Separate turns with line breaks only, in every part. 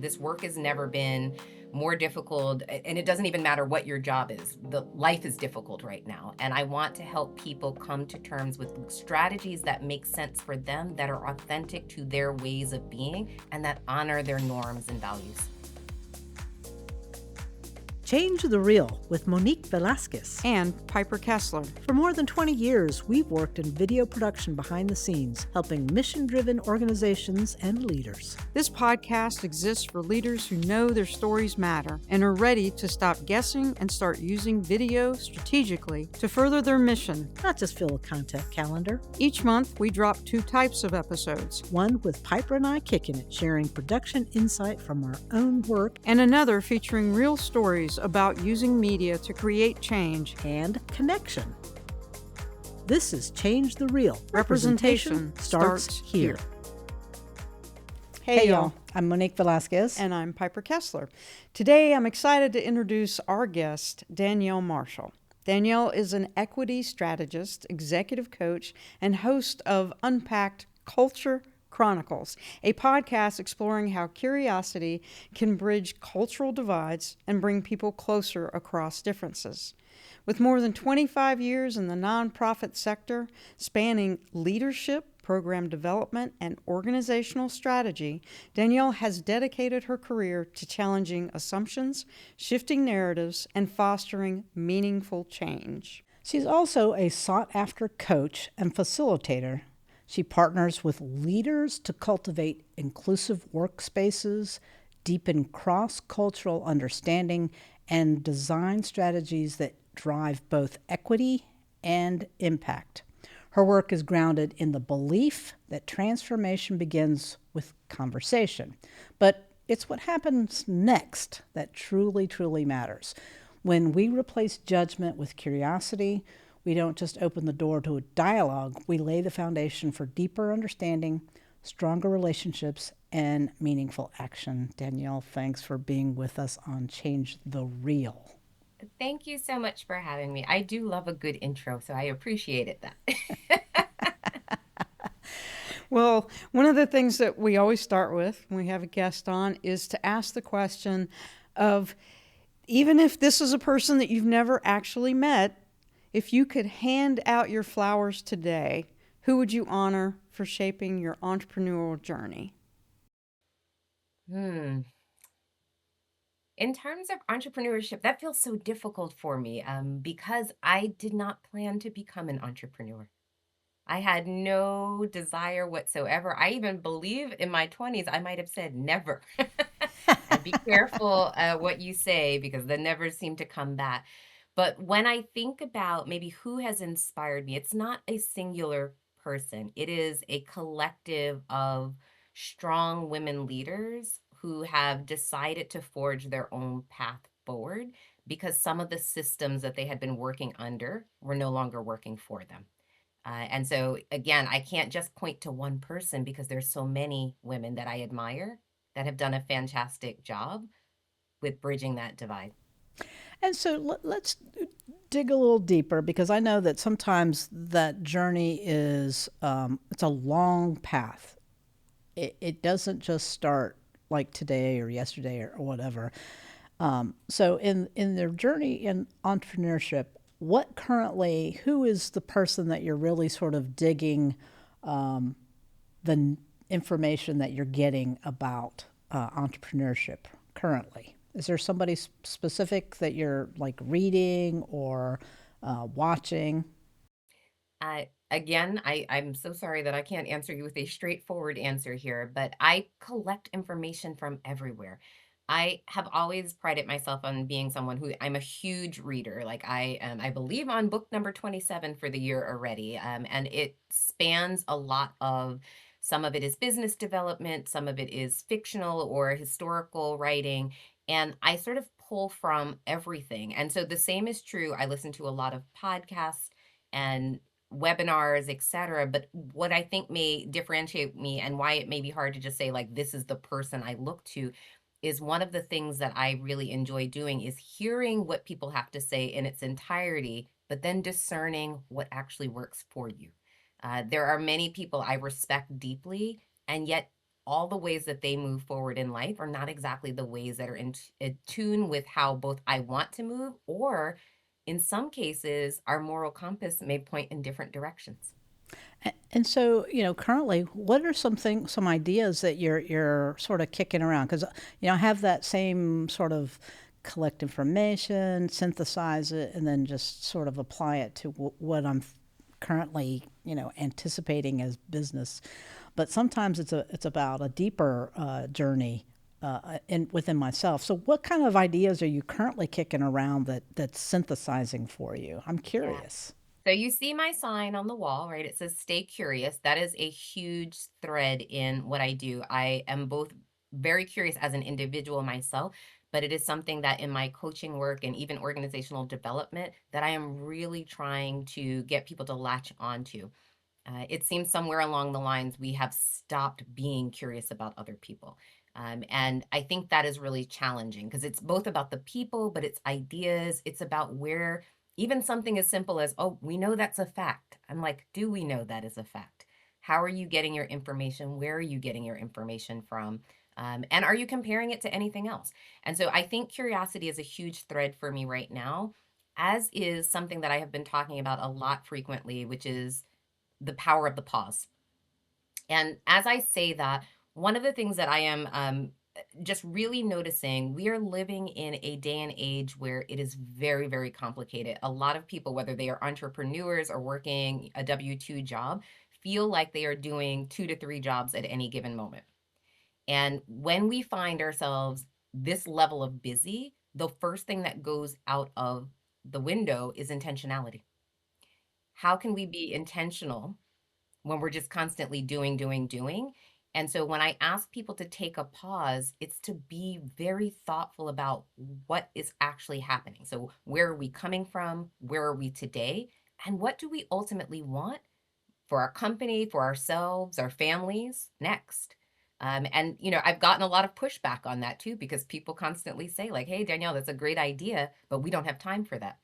this work has never been more difficult, and it doesn't even matter what your job is. The life is difficult right now, and I want to help people come to terms with strategies that make sense for them, that are authentic to their ways of being, and that honor their norms and values.
Change the Real with Monique Velasquez.
And Piper Kessler.
For more than 20 years, we've worked in video production behind the scenes, helping mission-driven organizations and leaders.
This podcast exists for leaders who know their stories matter and are ready to stop guessing and start using video strategically to further their mission.
Not just fill a content calendar.
Each month, we drop 2 types of episodes.
One with Piper and I kicking it, sharing production insight from our own work,
And another featuring real stories about using media to create change.
and connection. This is Change the Real.
Representation starts here.
Hey, y'all. I'm Monique Velasquez.
And I'm Piper Kessler. Today, I'm excited to introduce our guest, Danielle Marshall. Danielle is an equity strategist, executive coach, and host of Unpacked Culture Chronicles, a podcast exploring how curiosity can bridge cultural divides and bring people closer across differences. With more than 25 years in the nonprofit sector, spanning leadership, program development, and organizational strategy, Danielle has dedicated her career to challenging assumptions, shifting narratives, and fostering meaningful change.
She's also a sought-after coach and facilitator. She partners with leaders to cultivate inclusive workspaces, deepen cross-cultural understanding, and design strategies that drive both equity and impact. Her work is grounded in the belief that transformation begins with conversation. But it's what happens next that truly, truly matters. When we replace judgment with curiosity, we don't just open the door to a dialogue, we lay the foundation for deeper understanding, stronger relationships, and meaningful action. Danielle, thanks for being with us on Change the Real.
Thank you so much for having me. I do love a good intro, so I appreciated that.
Well, one of the things that we always start with when we have a guest on is to ask the question of, even if this is a person that you've never actually met, if you could hand out your flowers today, who would you honor for shaping your entrepreneurial journey?
In terms of entrepreneurship, that feels so difficult for me because I did not plan to become an entrepreneur. I had no desire whatsoever. I even believe in my 20s, I might have said never. And be careful what you say because the never seem to come back. But when I think about maybe who has inspired me, it's not a singular person, it is a collective of strong women leaders who have decided to forge their own path forward because some of the systems that they had been working under were no longer working for them. And so, again, I can't just point to one person because there's so many women that I admire that have done a fantastic job with bridging that divide.
And so let's dig a little deeper because I know that sometimes that journey is it's a long path. It doesn't just start like today or yesterday or whatever. So in their journey in entrepreneurship, who is the person that you're really sort of digging the information that you're getting about entrepreneurship currently? Is there somebody specific that you're like reading or watching?
I'm so sorry that I can't answer you with a straightforward answer here, but I collect information from everywhere. I have always prided myself on being someone who I'm a huge reader. Like I believe on book number 27 for the year already, and it spans a lot of. Some of it is business development, some of it is fictional or historical writing, and I sort of pull from everything. And so the same is true. I listen to a lot of podcasts and webinars, etc. But what I think may differentiate me and why it may be hard to just say, like, this is the person I look to, is one of the things that I really enjoy doing is hearing what people have to say in its entirety, but then discerning what actually works for you. There are many people I respect deeply, and yet all the ways that they move forward in life are not exactly the ways that are in tune with how both I want to move, or in some cases, our moral compass may point in different directions.
And so, currently, what are some ideas that you're sort of kicking around? Because I have that same sort of collect information, synthesize it, and then just sort of apply it to what I'm currently, anticipating as business. But sometimes it's about a deeper journey within myself. So, what kind of ideas are you currently kicking around that's synthesizing for you? I'm
Yeah.
curious.
So you see my sign on the wall, right? It says stay curious. That is a huge thread in what I do. I am both very curious as an individual myself, but it is something that in my coaching work and even organizational development that I am really trying to get people to latch onto. It seems somewhere along the lines we have stopped being curious about other people. And I think that is really challenging because it's both about the people, but it's ideas. It's about where even something as simple as, oh, we know that's a fact. I'm like, do we know that is a fact? How are you getting your information? Where are you getting your information from? And are you comparing it to anything else? And so I think curiosity is a huge thread for me right now, as is something that I have been talking about a lot frequently, which is the power of the pause. And as I say that, one of the things that I am just really noticing, we are living in a day and age where it is very, very complicated. A lot of people, whether they are entrepreneurs or working a W 2 job, feel like they are doing 2 to 3 jobs at any given moment. And when we find ourselves this level of busy, the first thing that goes out of the window is intentionality. How can we be intentional when we're just constantly doing, doing, doing? And so when I ask people to take a pause, it's to be very thoughtful about what is actually happening. So where are we coming from? Where are we today? And what do we ultimately want for our company, for ourselves, our families next? And I've gotten a lot of pushback on that too, because people constantly say, like, hey, Danielle, that's a great idea, but we don't have time for that.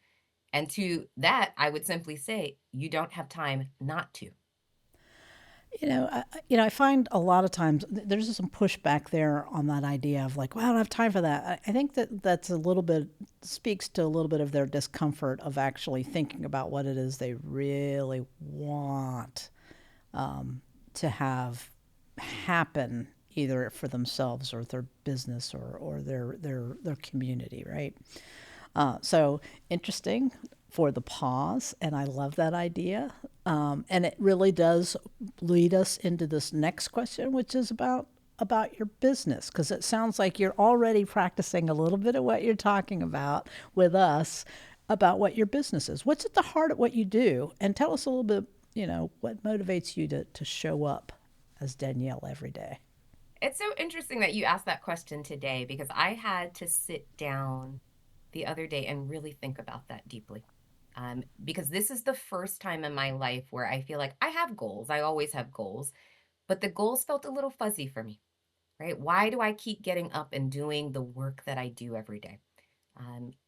And to that, I would simply say, you don't have time not to.
I find a lot of times there's some pushback there on that idea of like, well, I don't have time for that. I think that's a little bit speaks to a little bit of their discomfort of actually thinking about what it is they really want to have happen either for themselves or their business or their community, right? So interesting for the pause, and I love that idea. And it really does lead us into this next question, which is about your business, because it sounds like you're already practicing a little bit of what you're talking about with us about what your business is. What's at the heart of what you do? And tell us a little bit, what motivates you to show up as Danielle every day.
It's so interesting that you asked that question today because I had to sit down the other day and really think about that deeply. Because this is the first time in my life where I feel like I have goals. I always have goals, but the goals felt a little fuzzy for me, right? Why do I keep getting up and doing the work that I do every day?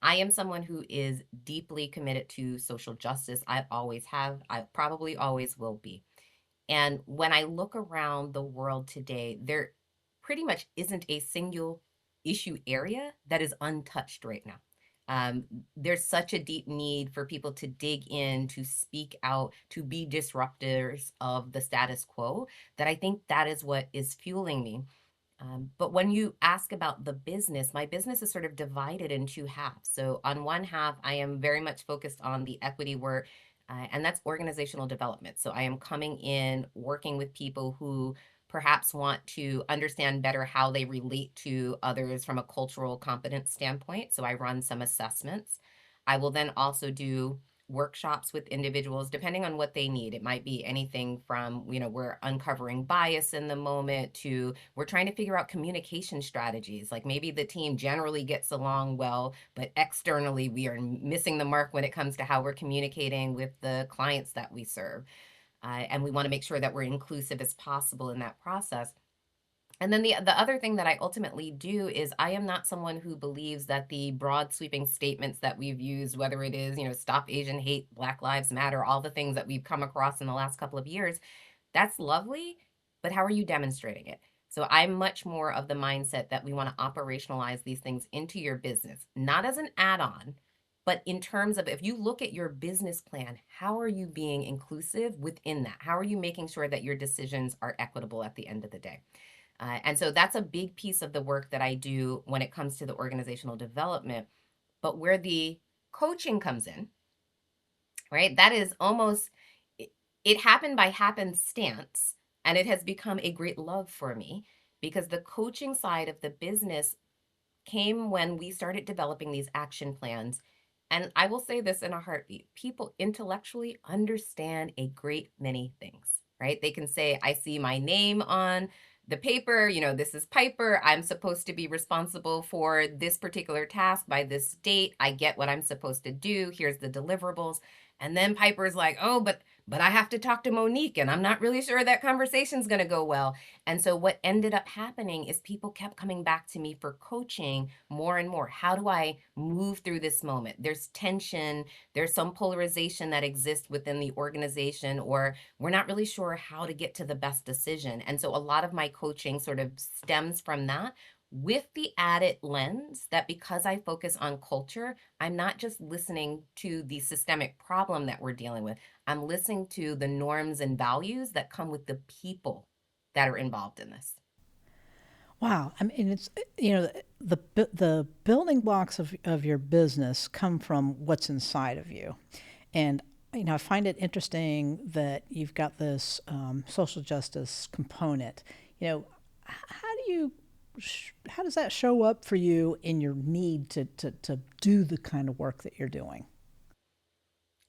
I am someone who is deeply committed to social justice. I always have, I probably always will be. And when I look around the world today, there pretty much isn't a single issue area that is untouched right now. Um, there's such a deep need for people to dig in, to speak out, to be disruptors of the status quo, that I think that is what is fueling me. But when you ask about the business, my business is sort of divided in two halves. So, on one half, I am very much focused on the equity work, and that's organizational development. So, I am coming in, working with people who perhaps want to understand better how they relate to others from a cultural competence standpoint. So, I run some assessments. I will then also do workshops with individuals depending on what they need. It might be anything from, we're uncovering bias in the moment to we're trying to figure out communication strategies. Like maybe the team generally gets along well, but externally we are missing the mark when it comes to how we're communicating with the clients that we serve. And we want to make sure that we're inclusive as possible in that process. And then the other thing that I ultimately do is I am not someone who believes that the broad sweeping statements that we've used, whether it is, stop Asian hate, Black Lives Matter, all the things that we've come across in the last couple of years, that's lovely, but how are you demonstrating it? So I'm much more of the mindset that we want to operationalize these things into your business, not as an add-on, but in terms of if you look at your business plan, how are you being inclusive within that? How are you making sure that your decisions are equitable at the end of the day? And so that's a big piece of the work that I do when it comes to the organizational development. But where the coaching comes in, right? That is almost, it happened by happenstance, and it has become a great love for me because the coaching side of the business came when we started developing these action plans. And I will say this in a heartbeat, people intellectually understand a great many things, right? They can say, I see my name on the paper, this is Piper. I'm supposed to be responsible for this particular task by this date. I get what I'm supposed to do. Here's the deliverables. And then Piper's like, oh, but I have to talk to Monique and I'm not really sure that conversation's going to go well. And so what ended up happening is people kept coming back to me for coaching more and more. How do I move through this moment? There's tension, there's some polarization that exists within the organization, or we're not really sure how to get to the best decision. And so a lot of my coaching sort of stems from that, with the added lens that because I focus on culture, I'm not just listening to the systemic problem that we're dealing with. I'm listening to the norms and values that come with the people that are involved in this.
Wow. I mean, it's, the building blocks of your business come from what's inside of you. And, I find it interesting that you've got this social justice component. How do you, how does that show up for you in your need to do the kind of work that you're doing?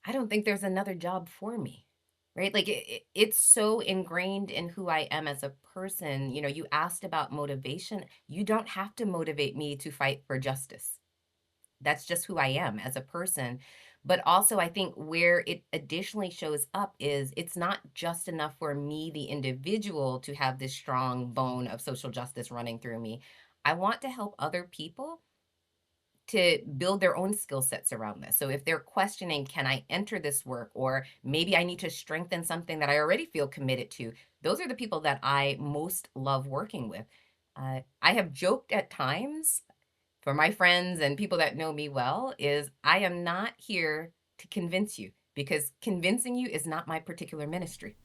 I don't think there's another job for me, right? Like it's so ingrained in who I am as a person. You asked about motivation. You don't have to motivate me to fight for justice. That's just who I am as a person. But also, I think where it additionally shows up is it's not just enough for me, the individual, to have this strong bone of social justice running through me. I want to help other people to build their own skill sets around this. So if they're questioning, can I enter this work? Or maybe I need to strengthen something that I already feel committed to. Those are the people that I most love working with. I have joked at times for my friends and people that know me well is I am not here to convince you because convincing you is not my particular ministry.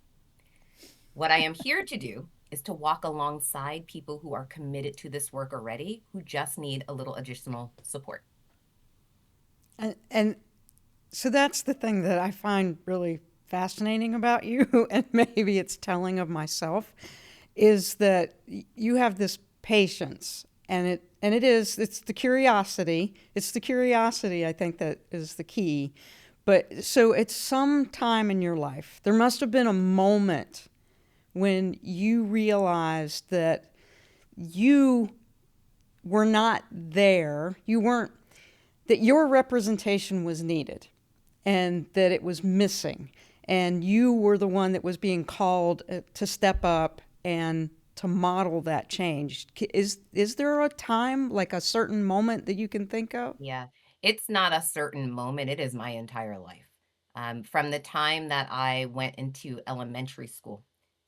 What I am here to do is to walk alongside people who are committed to this work already, who just need a little additional support.
And so that's the thing that I find really fascinating about you, and maybe it's telling of myself, is that you have this patience, and it's the curiosity. It's the curiosity I think that is the key. But so at some time in your life, there must have been a moment when you realized that you were not there. You weren't, that your representation was needed and that it was missing. And you were the one that was being called to step up and to model that change. Is there a time, like a certain moment that you can think of?
Yeah, it's not a certain moment, it is my entire life. From the time that I went into elementary school,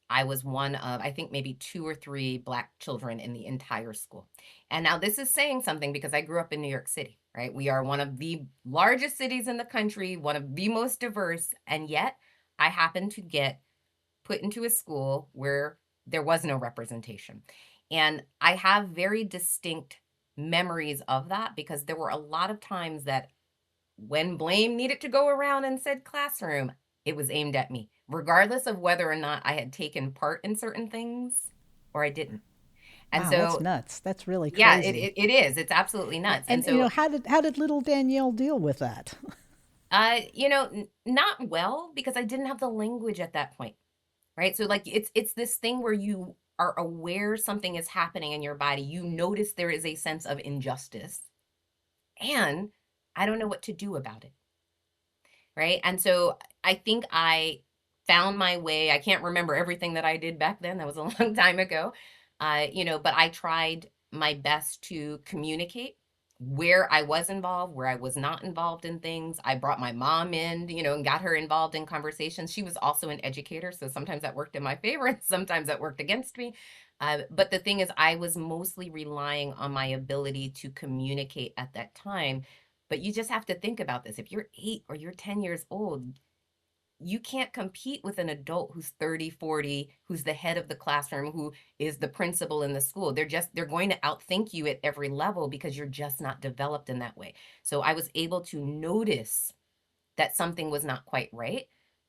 I was one of, I think, maybe two or three Black children in the entire school. And now this is saying something because I grew up in New York City, right? We are one of the largest cities in the country, one of the most diverse, and yet I happened to get put into a school where there was no representation. And I have very distinct memories of that because there were a lot of times that when blame needed to go around in said classroom, it was aimed at me, regardless of whether or not I had taken part in certain things or I didn't. And
Wow, that's
so,
nuts. That's really
yeah,
crazy.
it is. It's absolutely nuts. And
And
so,
how did little Danielle deal with that?
not well because I didn't have the language at that point. Right? So like it's this thing where you are aware something is happening in your body. You notice there is a sense of injustice and I don't know what to do about it. Right? And so I think I found my way. I can't remember everything that I did back then. That was a long time ago. But I tried my best to communicate where I was involved, where I was not involved in things. I brought my mom in, and got her involved in conversations. She was also an educator, so sometimes that worked in my favor and sometimes that worked against me. But the thing is, I was mostly relying on my ability to communicate at that time. But you just have to think about this. If you're 8 or you're 10 years old, you can't compete with an adult who's 30, 40, who's the head of the classroom, who is the principal in the school. They're going to outthink you at every level because you're just not developed in that way. So I was able to notice that something was not quite right,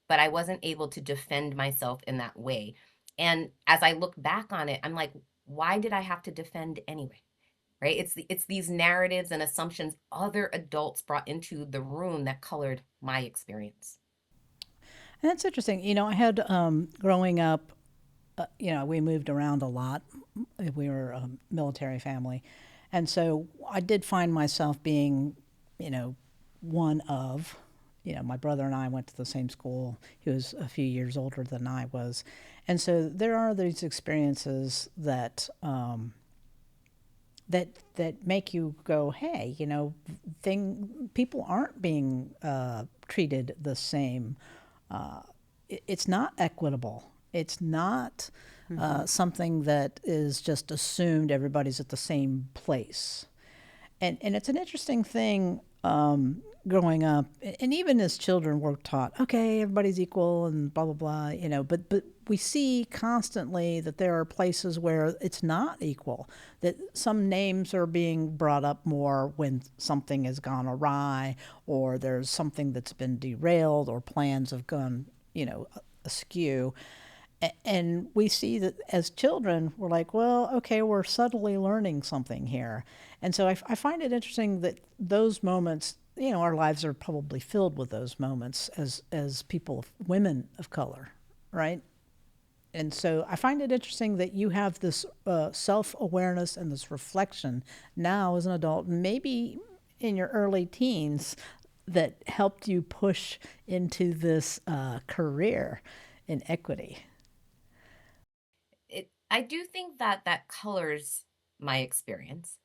but I wasn't able to defend myself in that way. And as I look back on it, I'm like, why did I have to defend anyway? Right? It's these narratives and assumptions other adults brought into the room that colored my experience.
And that's interesting. I had growing up, we moved around a lot. We were a military family. And so I did find myself being, you know, one of, my brother and I went to the same school. He was a few years older than I was. And so there are these experiences that make you go, hey, people aren't being treated the same. It's not equitable. It's not something that is just assumed everybody's at the same place. And it's an interesting thing growing up, and even as children, we're taught, okay, everybody's equal and blah blah blah, But we see constantly that there are places where it's not equal. That some names are being brought up more when something has gone awry, or there's something that's been derailed, or plans have gone, askew. And we see that as children, we're like, well, okay, we're subtly learning something here. And so I find it interesting that those moments, our lives are probably filled with those moments as people, women of color, right? And so I find it interesting that you have this self awareness and this reflection now as an adult, maybe in your early teens, that helped you push into this career in equity.
I do think that that colors my experience,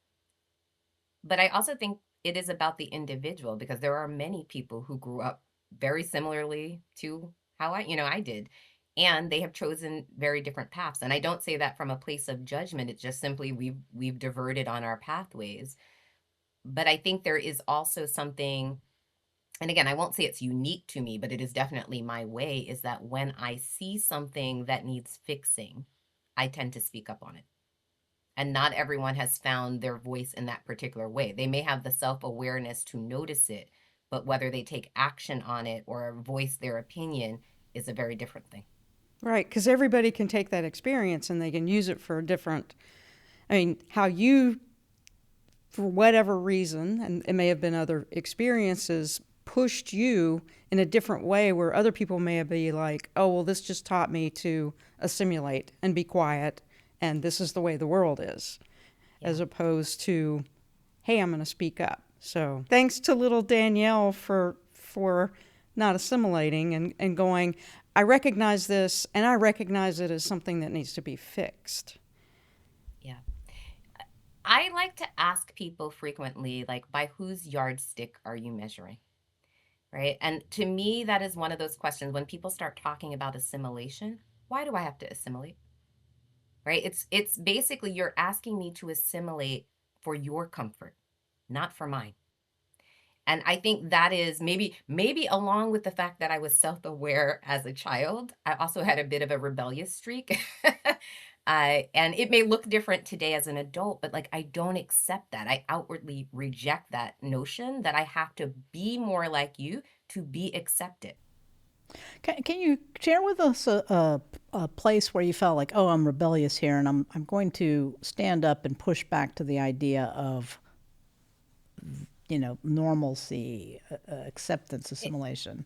but I also think it is about the individual because there are many people who grew up very similarly to how I did. And they have chosen very different paths. And I don't say that from a place of judgment. It's just simply we've diverted on our pathways. But I think there is also something, and again, I won't say it's unique to me, but it is definitely my way, is that when I see something that needs fixing, I tend to speak up on it. And not everyone has found their voice in that particular way. They may have the self awareness to notice it, but whether they take action on it or voice their opinion is a very different thing.
Right, because everybody can take that experience and they can use it for a different. I mean, how you, for whatever reason, and it may have been other experiences, pushed you in a different way where other people may be like, oh, well, this just taught me to assimilate and be quiet, and this is the way the world is,
Yeah.
as opposed to, hey, I'm going to speak up. So thanks to little Danielle for not assimilating and going, I recognize this and I recognize it as something that needs to be fixed.
Yeah. I like to ask people frequently, like, by whose yardstick are you measuring? Right. And to me, that is one of those questions when people start talking about assimilation. Why do I have to assimilate? Right. It's basically you're asking me to assimilate for your comfort, not for mine. And I think that is maybe along with the fact that I was self-aware as a child, I also had a bit of a rebellious streak. And it may look different today as an adult, but like I don't accept that. I outwardly reject that notion that I have to be more like you to be accepted.
Can you share with us a place where you felt like, oh, I'm rebellious here, and I'm going to stand up and push back to the idea of, normalcy, acceptance, assimilation?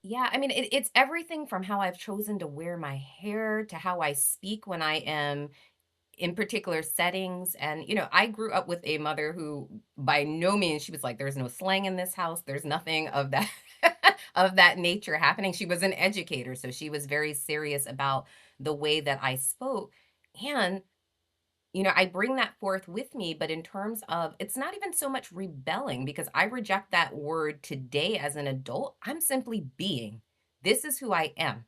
Yeah, I mean, it's everything from how I've chosen to wear my hair to how I speak when I am in particular settings. And, I grew up with a mother who, by no means, she was like, there's no slang in this house. There's nothing of that of that nature happening. She was an educator, so she was very serious about the way that I spoke. And I bring that forth with me, but in terms of it's not even so much rebelling because I reject that word today as an adult. I'm simply being. This is who I am.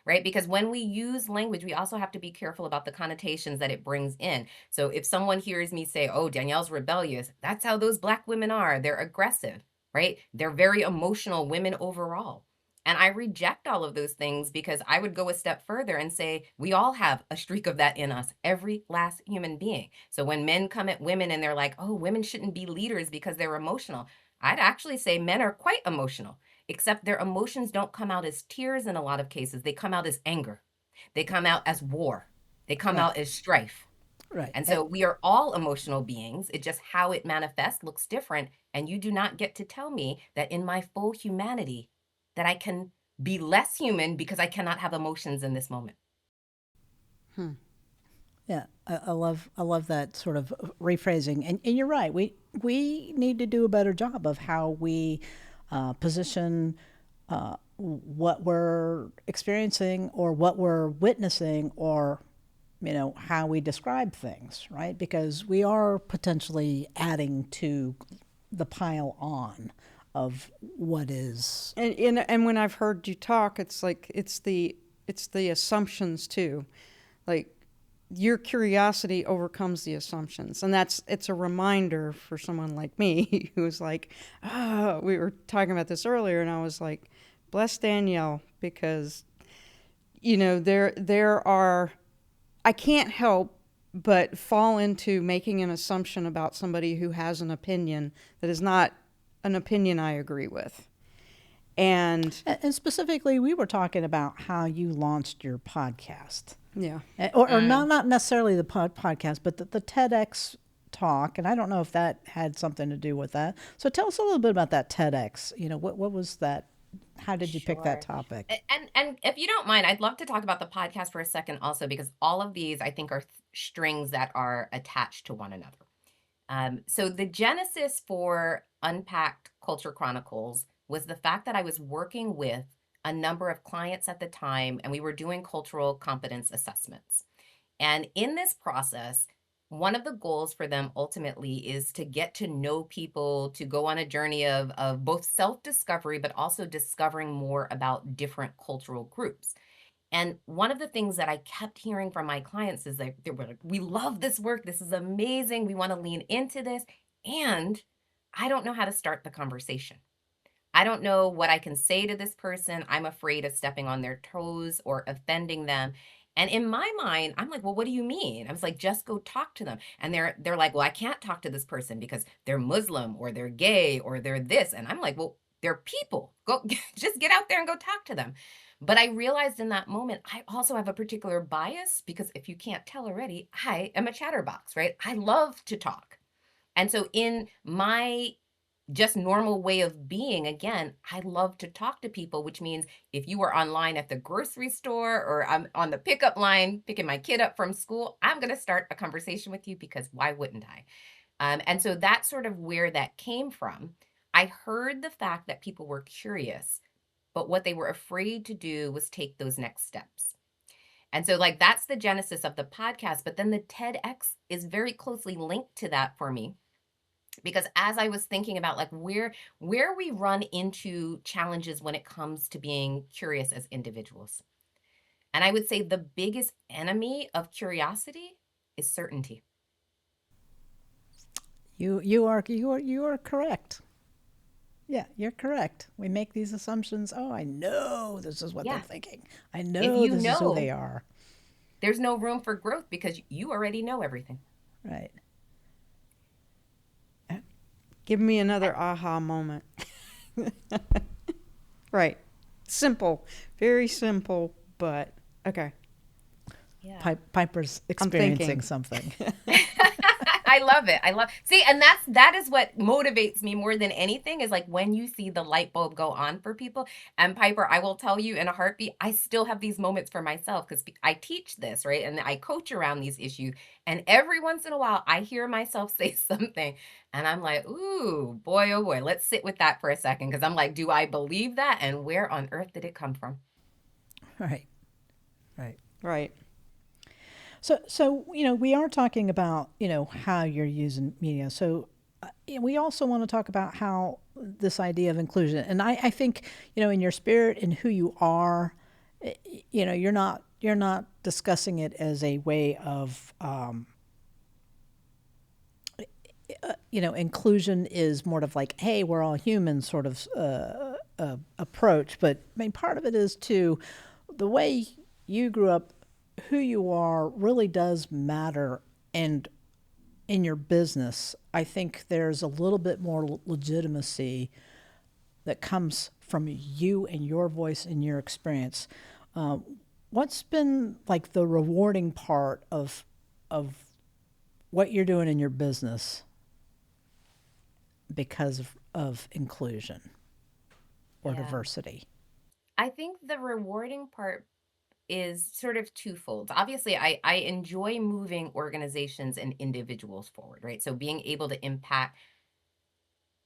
right? Because when we use language, we also have to be careful about the connotations that it brings in. So if someone hears me say, oh, Danielle's rebellious, that's how those Black women are. They're aggressive, right? They're very emotional women overall. And I reject all of those things because I would go a step further and say, we all have a streak of that in us, every last human being. So when men come at women and they're like, oh, women shouldn't be leaders because they're emotional, I'd actually say men are quite emotional, except their emotions don't come out as tears in a lot of cases. They come out as anger, they come out as war, they come
Right.
out as strife.
Right.
And so we are all emotional beings. It just how it manifests looks different. And you do not get to tell me that in my full humanity that I can be less human because I cannot have emotions in this moment.
Yeah, I love that sort of rephrasing, and you're right. We need to do a better job of how we position what we're experiencing or what we're witnessing, or how we describe things, right? Because we are potentially adding to the pile on of what is.
And when I've heard you talk, it's like it's the assumptions too, like your curiosity overcomes the assumptions, and it's a reminder for someone like me who's like, we were talking about this earlier, and I was like, bless Danielle, because there are, I can't help but fall into making an assumption about somebody who has an opinion that is not an opinion I agree with.
And specifically, we were talking about how you launched your podcast.
Yeah.
Or not necessarily the podcast, but the TEDx talk. And I don't know if that had something to do with that. So tell us a little bit about that TEDx. What was that? How did you pick that
Sure.
topic?
And if you don't mind, I'd love to talk about the podcast for a second also, because all of these I think are strings that are attached to one another. So the genesis for Unpacked Culture Chronicles was the fact that I was working with a number of clients at the time, and we were doing cultural competence assessments. And in this process, one of the goals for them ultimately is to get to know people, to go on a journey of both self discovery, but also discovering more about different cultural groups. And one of the things that I kept hearing from my clients is like, they were like, we love this work. This is amazing. We want to lean into this. And I don't know how to start the conversation. I don't know what I can say to this person. I'm afraid of stepping on their toes or offending them. And in my mind, I'm like, well, what do you mean? I was like, just go talk to them. And they're like, well, I can't talk to this person because they're Muslim or they're gay or they're this. And I'm like, well, they're people. Go just get out there and go talk to them. But I realized in that moment, I also have a particular bias because if you can't tell already, I am a chatterbox, right? I love to talk. And so in my just normal way of being, again, I love to talk to people, which means if you were online at the grocery store or I'm on the pickup line picking my kid up from school, I'm going to start a conversation with you because why wouldn't I? And so that's sort of where that came from. I heard the fact that people were curious, but what they were afraid to do was take those next steps. And so, like, that's the genesis of the podcast. But then the TEDx is very closely linked to that for me, because as I was thinking about like where we run into challenges when it comes to being curious as individuals. And I would say the biggest enemy of curiosity is certainty.
You are correct. Yeah, you're correct. We make these assumptions. Oh, I know this is what they're
Yeah.
thinking. I
If
know
you
this is who
know,
they are.
there's no room for growth because you already know everything.
Right.
Give me another aha moment. Right. Simple. Very simple, but okay.
Yeah.
Piper's
I'm thinking.
experiencing something.
I love it. See, and that is what motivates me more than anything is like when you see the light bulb go on for people. And Piper, I will tell you in a heartbeat, I still have these moments for myself because I teach this, right? And I coach around these issues. And every once in a while, I hear myself say something and I'm like, ooh, boy, oh boy, let's sit with that for a second. Because I'm like, do I believe that? And where on earth did it come from?
Right. Right.
Right.
So we are talking about how you're using media. So we also want to talk about how this idea of inclusion, and I think in your spirit and who you are, You're not discussing it as a way of inclusion is more of like, hey, we're all humans sort of approach. But I mean, part of it is too the way you grew up, who you are really does matter. And in your business, I think there's a little bit more legitimacy that comes from you and your voice and your experience. Uh, what's been like the rewarding part of what you're doing in your business because of inclusion or
Yeah.
diversity?
I think the rewarding part is sort of twofold. Obviously, I enjoy moving organizations and individuals forward, right? So being able to impact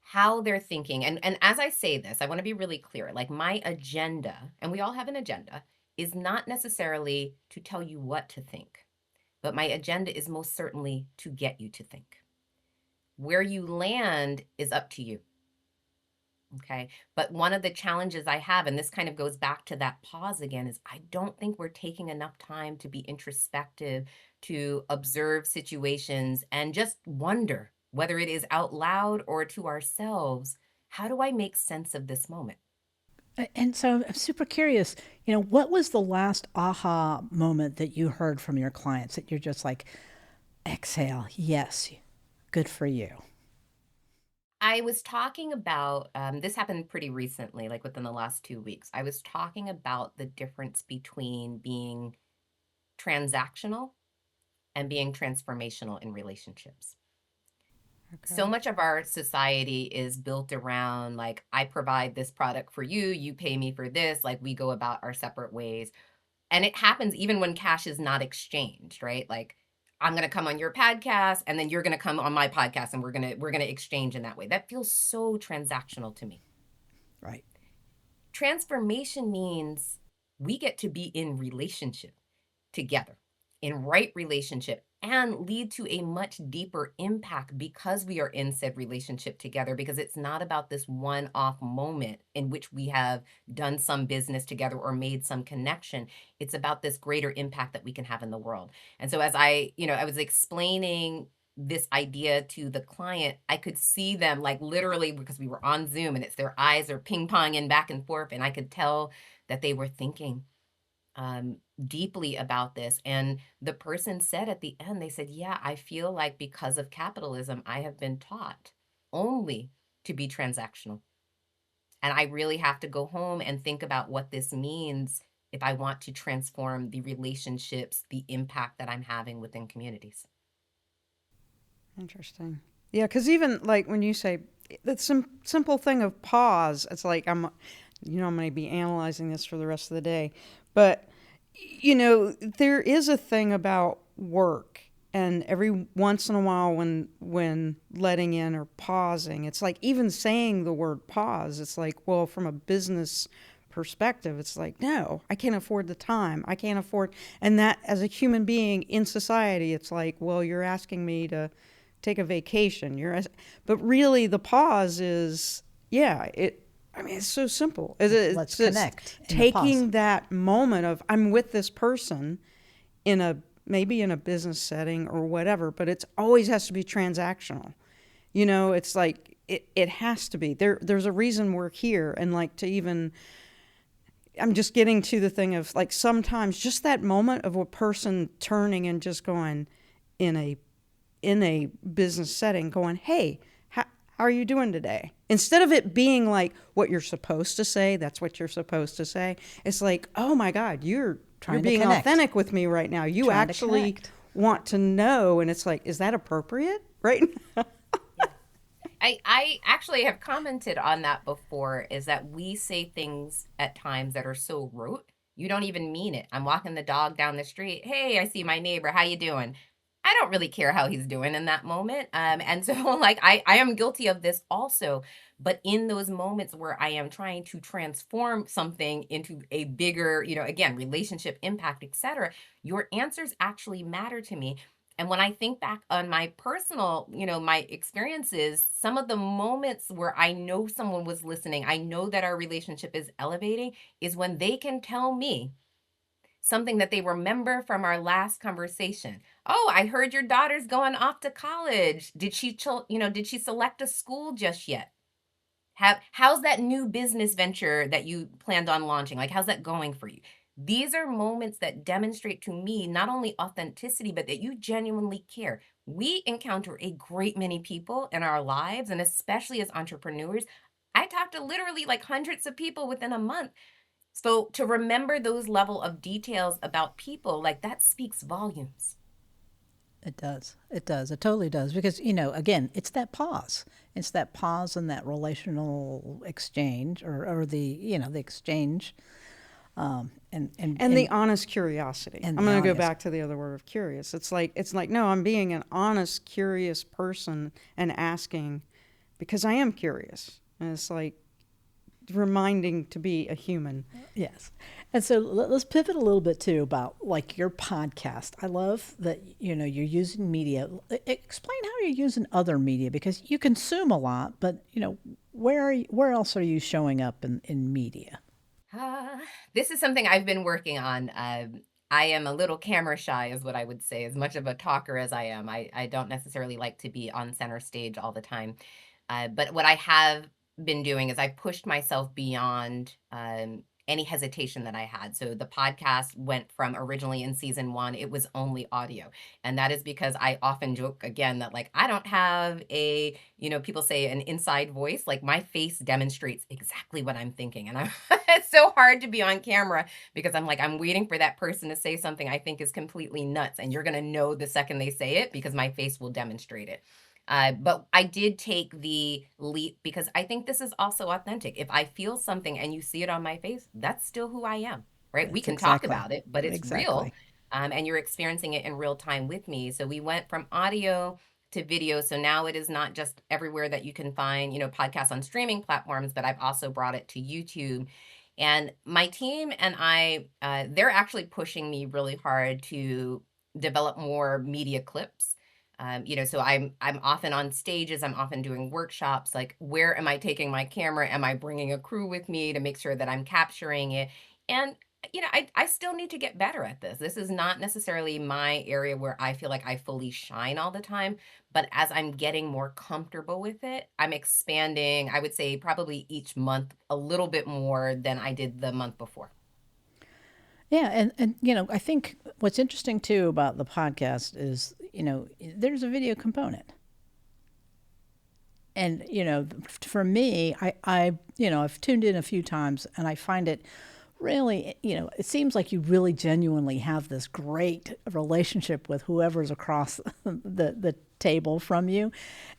how they're thinking. And as I say this, I want to be really clear. Like my agenda, and we all have an agenda, is not necessarily to tell you what to think, but my agenda is most certainly to get you to think. Where you land is up to you. Okay. But one of the challenges I have, and this kind of goes back to that pause again, is I don't think we're taking enough time to be introspective, to observe situations and just wonder whether it is out loud or to ourselves. How do I make sense of this moment?
And so I'm super curious, what was the last aha moment that you heard from your clients that you're just like, exhale, yes, good for you?
I was talking about this happened pretty recently, like within the last 2 weeks. I was talking about the difference between being transactional and being transformational in relationships. So
Okay.
much of our society is built around like, I provide this product for you, you pay me for this, like we go about our separate ways. And it happens even when cash is not exchanged, right? Like, I'm going to come on your podcast and then you're going to come on my podcast and we're going to exchange in that way. That feels so transactional to me.
Right.
Transformation means we get to be in relationship together, in right relationship, and lead to a much deeper impact because we are in said relationship together, because it's not about this one off moment in which we have done some business together or made some connection. It's about this greater impact that we can have in the world. And so as I was explaining this idea to the client, I could see them like literally, because we were on Zoom and it's their eyes are ping ponging back and forth, and I could tell that they were thinking um, deeply about this. And the person said at the end, they said, yeah, I feel like because of capitalism, I have been taught only to be transactional. And I really have to go home and think about what this means if I want to transform the relationships, the impact that I'm having within communities.
Interesting. Yeah, because even like when you say that simple thing of pause, it's like I'm going to be analyzing this for the rest of the day, but there is a thing about work, and every once in a while when letting in or pausing, it's like even saying the word pause, it's like, well, from a business perspective, it's like, no, I can't afford the time, I can't afford. And that as a human being in society, it's like, well, you're asking me to take a vacation, but really the pause is, yeah, I mean, it's so simple.
Let's
It's just
connect in the pause.
taking that moment of I'm with this person in a maybe in a business setting or whatever, but it's always has to be transactional. It's like it has to be. There's a reason we're here, and like to even I'm just getting to the thing of like sometimes just that moment of a person turning and just going in a business setting going, hey, how are you doing today? Instead of it being like what you're supposed to say, that's what you're supposed to say. It's like, oh my God, you're
Trying to
being
connect.
authentic with me right now. You
Trying to
actually
connect.
want to know. And it's like, is that appropriate? Right?
Yeah. I actually have commented on that before, is that we say things at times that are so rote, you don't even mean it. I'm walking the dog down the street. Hey, I see my neighbor. How you doing? I don't really care how he's doing in that moment. And so like I am guilty of this also, but in those moments where I am trying to transform something into a bigger, again, relationship impact, etc., your answers actually matter to me. And when I think back on my personal, my experiences, some of the moments where I know someone was listening, I know that our relationship is elevating, is when they can tell me, something that they remember from our last conversation. Oh, I heard your daughter's going off to college. Did she select a school just yet? How's that new business venture that you planned on launching? Like, how's that going for you? These are moments that demonstrate to me not only authenticity, but that you genuinely care. We encounter a great many people in our lives, and especially as entrepreneurs. I talk to literally like hundreds of people within a month. So to remember those level of details about people, like that speaks volumes.
It does. It does. It totally does. Because, again, it's that pause. It's that pause and that relational exchange or the exchange.
And the honest curiosity.
And
I'm
the
going to go
honest.
back to the other word of curious. It's like no, I'm being an honest, curious person and asking because I am curious. And it's like reminding to be a human.
Yes. And so let's pivot a little bit too about like your podcast. I love that you're using media. Explain how you're using other media because you consume a lot, but where else are you showing up in media?
Uh, this is something I've been working on. I am a little camera shy, is what I would say. As much of a talker as I am, I don't necessarily like to be on center stage all the time. But what I have been doing is I pushed myself beyond any hesitation that I had. So the podcast went from originally in season one, it was only audio. And that is because I often joke again that like I don't have people say an inside voice. Like my face demonstrates exactly what I'm thinking. And it's so hard to be on camera because I'm like, I'm waiting for that person to say something I think is completely nuts. And you're going to know the second they say it because my face will demonstrate it. But I did take the leap because I think this is also authentic. If I feel something and you see it on my face, that's still who I am, right? We
That's
can talk
exactly.
about it, but it's real.
Exactly.
And you're experiencing it in real time with me. So we went from audio to video. So now it is not just everywhere that you can find, podcasts on streaming platforms, but I've also brought it to YouTube. And my team and I, they're actually pushing me really hard to develop more media clips. So I'm often on stages, I'm often doing workshops. Like, where am I taking my camera? Am I bringing a crew with me to make sure that I'm capturing it? And I still need to get better at this. This is not necessarily my area where I feel like I fully shine all the time. But as I'm getting more comfortable with it, I'm expanding, I would say probably each month a little bit more than I did the month before.
Yeah, and I think what's interesting too about the podcast is, there's a video component. And for me, I've tuned in a few times and I find it really, it seems like you really genuinely have this great relationship with whoever's across the table from you.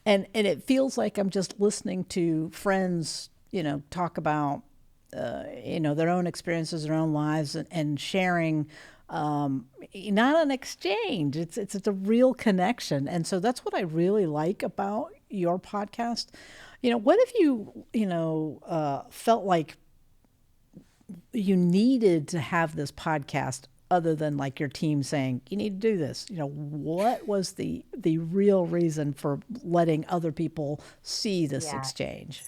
And it feels like I'm just listening to friends, talk about their own experiences, their own lives, and sharing. Not an exchange. It's a real connection, and so that's what I really like about your podcast. What if felt like you needed to have this podcast other than like your team saying you need to do this? What was the real reason for letting other people see this
Yeah.
exchange?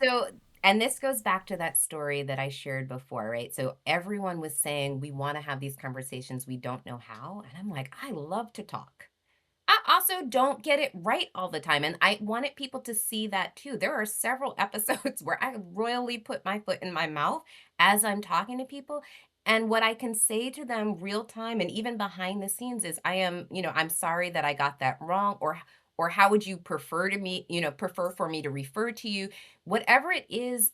And this goes back to that story that I shared before, right? So everyone was saying, we want to have these conversations, we don't know how. And I'm like, I love to talk. I also don't get it right all the time. And I wanted people to see that too. There are several episodes where I royally put my foot in my mouth as I'm talking to people. And what I can say to them real time and even behind the scenes is I'm sorry that I got that wrong, or how would you prefer for me to refer to you? Whatever it is,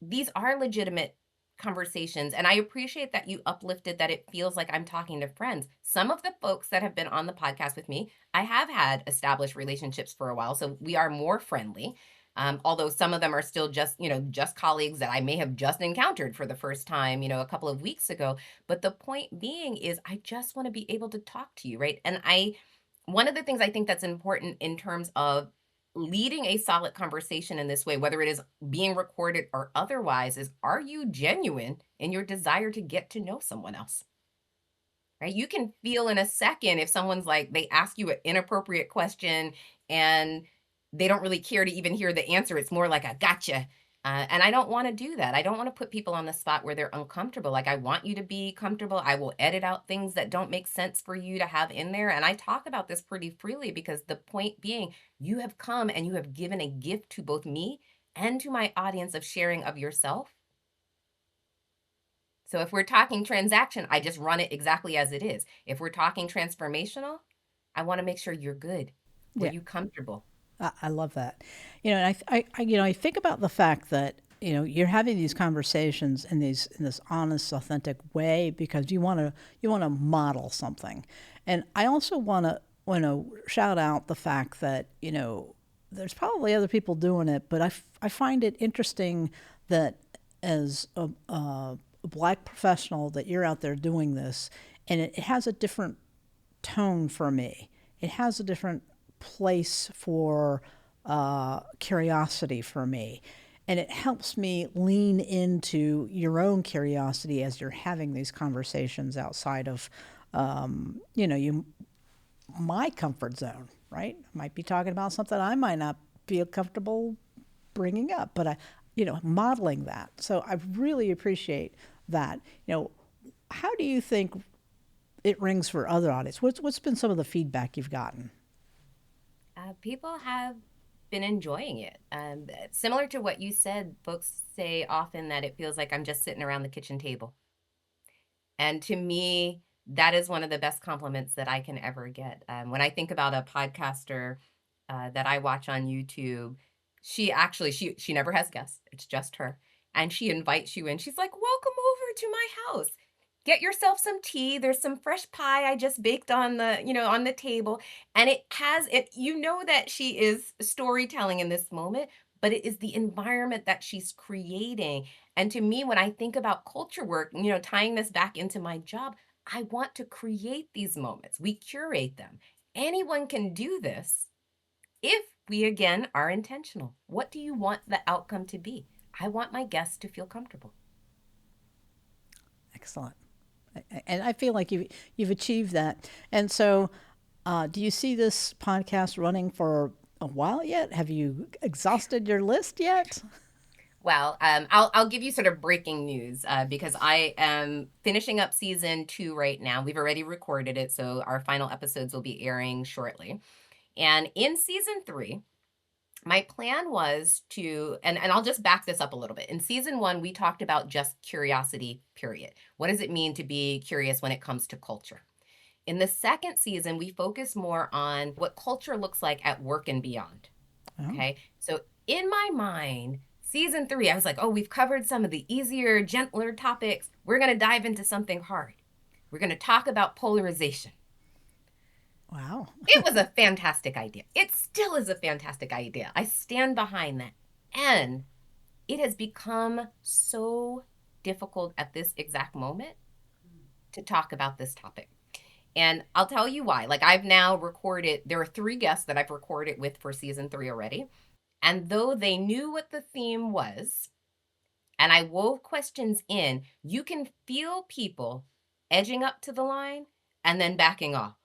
these are legitimate conversations. And I appreciate that you uplifted that it feels like I'm talking to friends. Some of the folks that have been on the podcast with me, I have had established relationships for a while, so we are more friendly. Although some of them are still just colleagues that I may have just encountered for the first time, a couple of weeks ago. But the point being is, I just want to be able to talk to you, right? One of the things I think that's important in terms of leading a solid conversation in this way, whether it is being recorded or otherwise, is, are you genuine in your desire to get to know someone else? Right? You can feel in a second if someone's like, they ask you an inappropriate question and they don't really care to even hear the answer. It's more like a gotcha. And I don't want to do that. I don't want to put people on the spot where they're uncomfortable. Like, I want you to be comfortable. I will edit out things that don't make sense for you to have in there. And I talk about this pretty freely because the point being, you have come and you have given a gift to both me and to my audience of sharing of yourself. So if we're talking transaction, I just run it exactly as it is. If we're talking transformational, I want to make sure you're good. Were
Yeah,
you comfortable?
I love that. And I think about the fact that you're having these conversations in this honest, authentic way because you want to model something, and I also want to shout out the fact that there's probably other people doing it, but I find it interesting that as a black professional that you're out there doing this, and it has a different tone for me. It has a different place for curiosity for me. And it helps me lean into your own curiosity as you're having these conversations outside of, you my comfort zone, right? I might be talking about something I might not feel comfortable bringing up, but modeling that. So I really appreciate that. How do you think it rings for other audience? What's been some of the feedback you've gotten?
People have been enjoying it. Similar to what you said, folks say often that it feels like I'm just sitting around the kitchen table. And to me, that is one of the best compliments that I can ever get. When I think about a podcaster that I watch on YouTube, she never has guests. It's just her, and she invites you in. She's like, "Welcome over to my house. Get yourself some tea. There's some fresh pie I just baked on on the table." And it has it. You know that she is storytelling in this moment, but it is the environment that she's creating. And to me, when I think about culture work, tying this back into my job, I want to create these moments. We curate them. Anyone can do this if we again are intentional. What do you want the outcome to be? I want my guests to feel comfortable.
Excellent. And I feel like you've achieved that. And so, do you see this podcast running for a while yet? Have you exhausted your list yet?
Well, I'll give you sort of breaking news because I am finishing up season 2 right now. We've already recorded it, so our final episodes will be airing shortly. And in season 3, my plan was to, and I'll just back this up a little bit. In season 1, we talked about just curiosity, period. What does it mean to be curious when it comes to culture? In the second season, we focus more on what culture looks like at work and beyond.
Oh,
Okay. So in my mind, season 3, I was like, oh, we've covered some of the easier, gentler topics. We're going to dive into something hard. We're going to talk about polarization.
wow.
It was a fantastic idea. It still is a fantastic idea. I stand behind that. And it has become so difficult at this exact moment to talk about this topic. And I'll tell you why. Like, I've now recorded, there are 3 guests that I've recorded with for season 3 already. And though they knew what the theme was, and I wove questions in, you can feel people edging up to the line and then backing off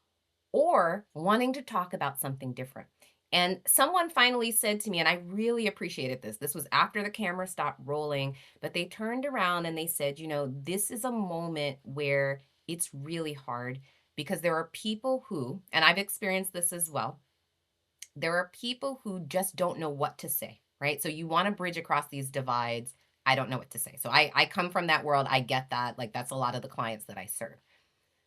or wanting to talk about something different. And someone finally said to me, and I really appreciated this. This was after the camera stopped rolling, but they turned around and they said, this is a moment where it's really hard because there are people who, and I've experienced this as well, there are people who just don't know what to say, right? So you want to bridge across these divides. I don't know what to say. So I come from that world. I get that. Like, that's a lot of the clients that I serve.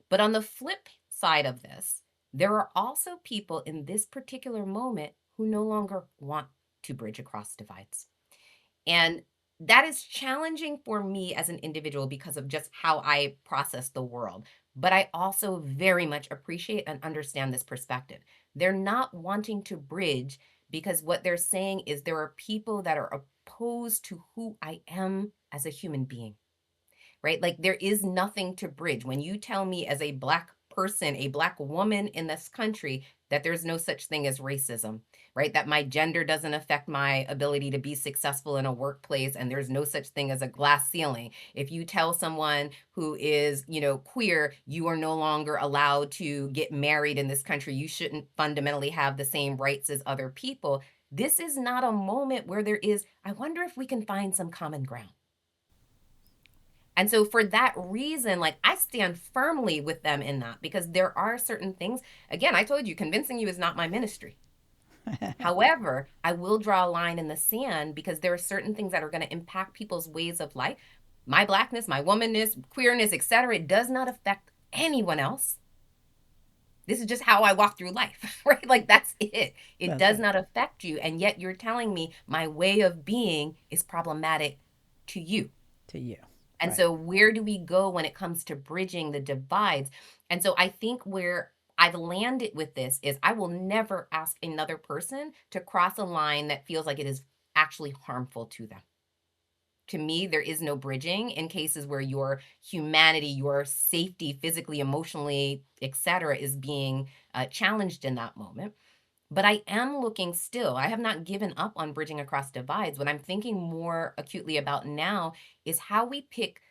But on the flip side of this, there are also people in this particular moment who no longer want to bridge across divides. And that is challenging for me as an individual because of just how I process the world. But I also very much appreciate and understand this perspective. They're not wanting to bridge because what they're saying is there are people that are opposed to who I am as a human being, right? Like, there is nothing to bridge. When you tell me as a Black person, a Black woman in this country, that there's no such thing as racism, right? That my gender doesn't affect my ability to be successful in a workplace and there's no such thing as a glass ceiling. If you tell someone who is, queer, you are no longer allowed to get married in this country, you shouldn't fundamentally have the same rights as other people. This is not a moment where there is, I wonder if we can find some common ground. And so for that reason, like I stand firmly with them in that because there are certain things, again, I told you, convincing you is not my ministry. However, I will draw a line in the sand because there are certain things that are going to impact people's ways of life. My blackness, my womanness, queerness, etc. It does not affect anyone else. This is just how I walk through life, right? Like that's it. It
That's
does
right.
not affect you. And yet you're telling me my way of being is problematic to you.
To you.
And
Right.
so, where do we go when it comes to bridging the divides? And so, I think where I've landed with this is I will never ask another person to cross a line that feels like it is actually harmful to them. To me, there is no bridging in cases where your humanity, your safety, physically, emotionally, etc., is being challenged in that moment. But I am looking still. I have not given up on bridging across divides. What I'm thinking more acutely about now is how we pick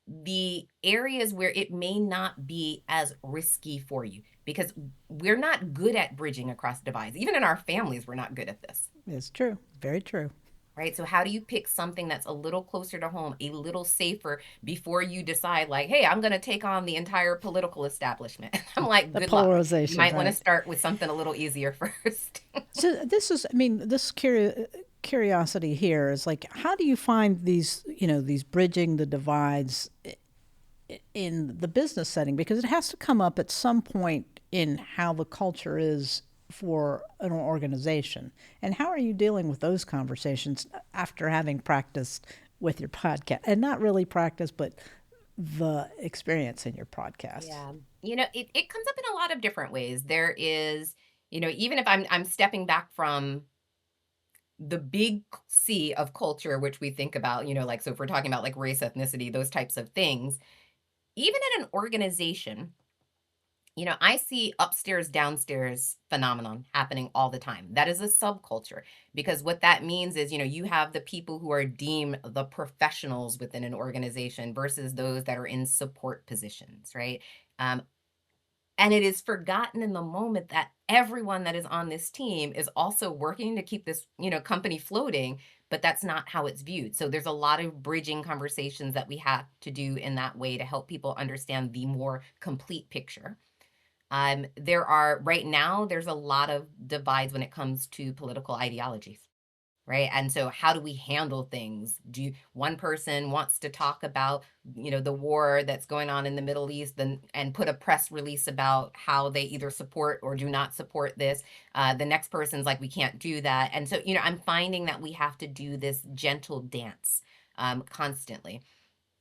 the areas where it may not be as risky for you because we're not good at bridging across divides. Even in our families, we're not good at this,
It's true. Very true.
right? So, how do you pick something that's a little closer to home, a little safer before you decide, like, hey, I'm going to take on the entire political establishment? I'm like,
The
good luck. You
polarization,
might want to
right?
start with something a little easier first.
So this is, I mean, curiosity here is like, how do you find these, these bridging the divides in the business setting? Because it has to come up at some point in how the culture is for an organization. And how are you dealing with those conversations after having practiced with your podcast? And not really practice, but the experience in your podcast.
Yeah. It comes up in a lot of different ways. There is, even if I'm stepping back from the big C of culture, which we think about, like, so if we're talking about like race, ethnicity, those types of things, even in an organization, I see upstairs, downstairs phenomenon happening all the time. That is a subculture because what that means is, you have the people who are deemed the professionals within an organization versus those that are in support positions, right? Um, and it is forgotten in the moment that everyone that is on this team is also working to keep this, company floating, but that's not how it's viewed. So there's a lot of bridging conversations that we have to do in that way to help people understand the more complete picture. There are right now, there's a lot of divides when it comes to political ideologies. Right. And so how do we handle things? One person wants to talk about, the war that's going on in the Middle East and put a press release about how they either support or do not support this. The next person's like, we can't do that. And so, I'm finding that we have to do this gentle dance constantly,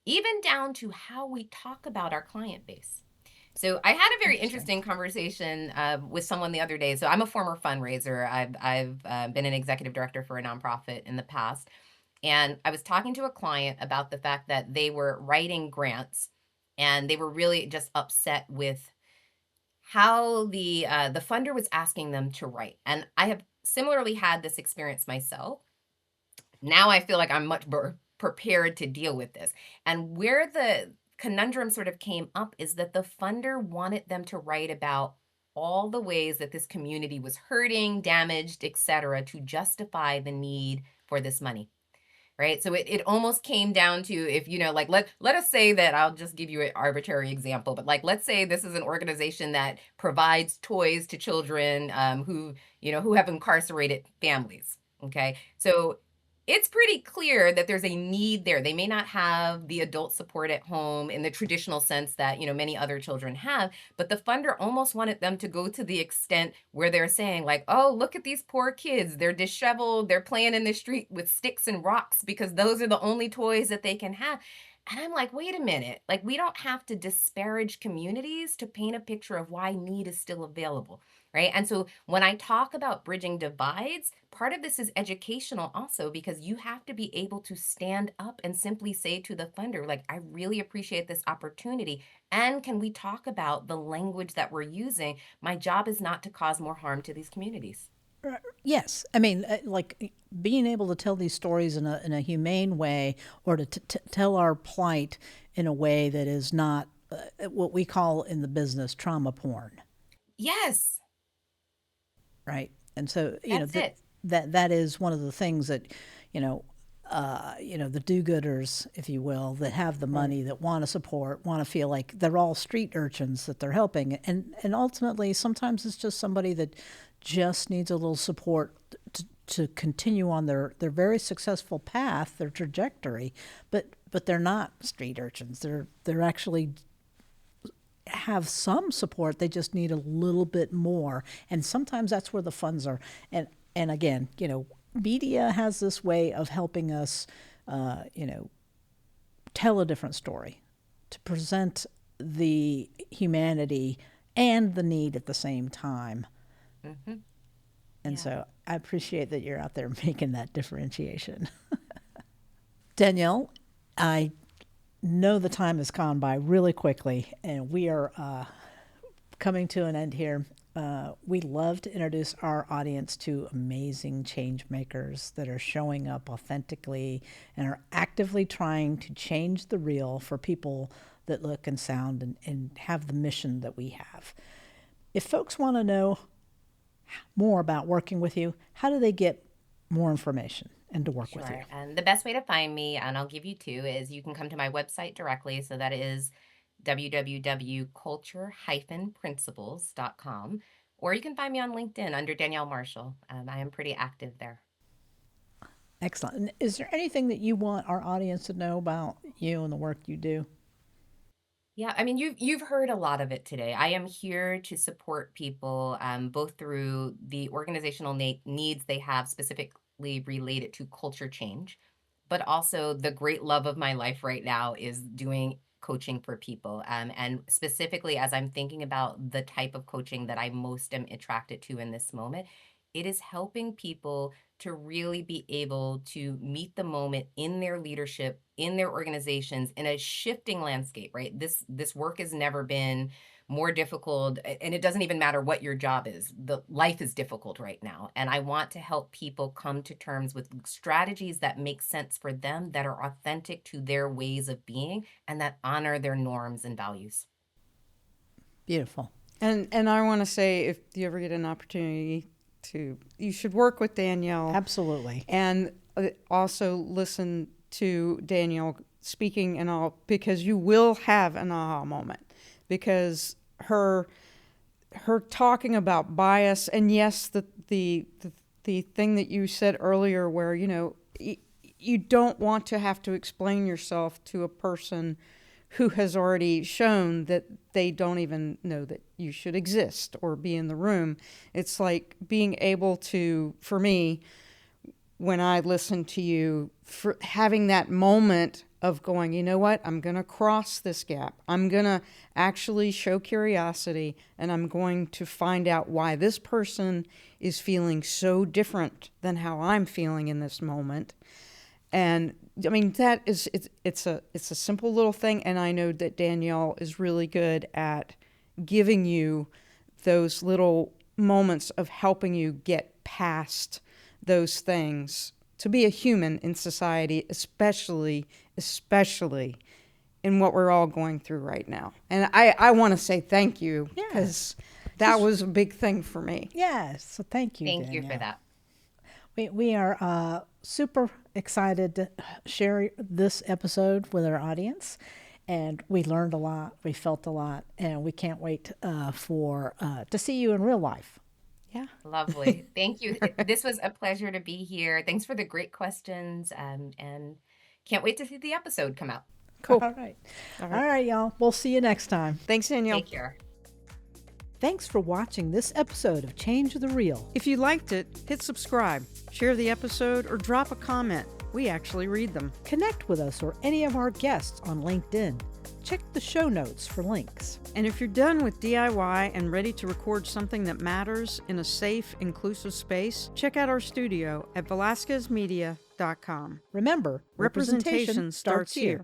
even down to how we talk about our client base. So I had a very
Interesting.
interesting conversation with someone the other day. So I'm a former fundraiser. I've been an executive director for a nonprofit in the past, and I was talking to a client about the fact that they were writing grants, and they were really just upset with how the funder was asking them to write. And I have similarly had this experience myself. Now I feel like I'm much more prepared to deal with this. And where the conundrum sort of came up is that the funder wanted them to write about all the ways that this community was hurting, damaged, etc., to justify the need for this money. Right. So it almost came down to, if, like, let us say that, I'll just give you an arbitrary example, but like, let's say this is an organization that provides toys to children who have incarcerated families. Okay. So it's pretty clear that there's a need there. They may not have the adult support at home in the traditional sense that, many other children have, but the funder almost wanted them to go to the extent where they're saying, like, oh, look at these poor kids. They're disheveled. They're playing in the street with sticks and rocks because those are the only toys that they can have. And I'm like, wait a minute. Like, we don't have to disparage communities to paint a picture of why need is still available. Right. And so when I talk about bridging divides, part of this is educational also, because you have to be able to stand up and simply say to the funder, like, I really appreciate this opportunity. And can we talk about the language that we're using? My job is not to cause more harm to these communities.
Yes, I mean, like being able to tell these stories in a humane way, or to tell our plight in a way that is not what we call in the business trauma porn,
Yes,
right? And so,
that's it.
that is one of the things that, the do-gooders, if you will, that have the money, that want to support, want to feel like they're all street urchins that they're helping. And ultimately, sometimes it's just somebody that just needs a little support to continue on their very successful path, their trajectory, but they're not street urchins. They're actually have some support. They just need a little bit more. And sometimes that's where the funds are. And again, media has this way of helping us, tell a different story, to present the humanity and the need at the same time.
Mm-hmm.
And so I appreciate that you're out there making that differentiation. Danielle, I know the time has gone by really quickly, and we are coming to an end here. We love to introduce our audience to amazing change makers that are showing up authentically and are actively trying to change the real for people that look and sound and have the mission that we have. If folks want to know more about working with you, how do they get more information and to work with you?
And the best way to find me, and I'll give you two, is you can come to my website directly. So that is www.culture-principles.com, or you can find me on LinkedIn under Danielle Marshall. I am pretty active there.
Excellent. And is there anything that you want our audience to know about you and the work you do?
Yeah, I mean, you've heard a lot of it today. I am here to support people, both through the organizational needs they have specifically related to culture change, but also the great love of my life right now is doing coaching for people. And specifically, as I'm thinking about the type of coaching that I most am attracted to in this moment, it is helping people to really be able to meet the moment in their leadership, in their organizations, in a shifting landscape, right? This work has never been more difficult, and it doesn't even matter what your job is. The life is difficult right now, and I want to help people come to terms with strategies that make sense for them, that are authentic to their ways of being, and that honor their norms and values.
Beautiful.
And I want to say, if you ever get an opportunity you should work with Danielle.
Absolutely.
And also listen to Danielle speaking and all, because you will have an aha moment, because her talking about bias, and yes, the thing that you said earlier where, you don't want to have to explain yourself to a person who has already shown that they don't even know that you should exist or be in the room. It's like being able to, for me, when I listen to you, for having that moment of going, you know what, I'm going to cross this gap. I'm going to actually show curiosity, and I'm going to find out why this person is feeling so different than how I'm feeling in this moment. And I mean, that is, it's a simple little thing. And I know that Danielle is really good at giving you those little moments of helping you get past those things to be a human in society, especially in what we're all going through right now. And I want to say thank you, because that was a big thing for me.
Yes. So thank you,
Thank
Danielle.
you for that.
We are super excited to share this episode with our audience, and we learned a lot, we felt a lot, and we can't wait to see you in real life.
Yeah.
Lovely. Thank you. This was a pleasure to be here. Thanks for the great questions, and can't wait to see the episode come out.
Cool.
All right, y'all. We'll see you next time.
Thanks, Danielle.
Take care.
Thanks for watching this episode of Change the Real.
If you liked it, hit subscribe, share the episode, or drop a comment. We actually read them.
Connect with us or any of our guests on LinkedIn. Check the show notes for links.
And if you're done with DIY and ready to record something that matters in a safe, inclusive space, check out our studio at VelasquezMedia.com.
Remember, representation starts here.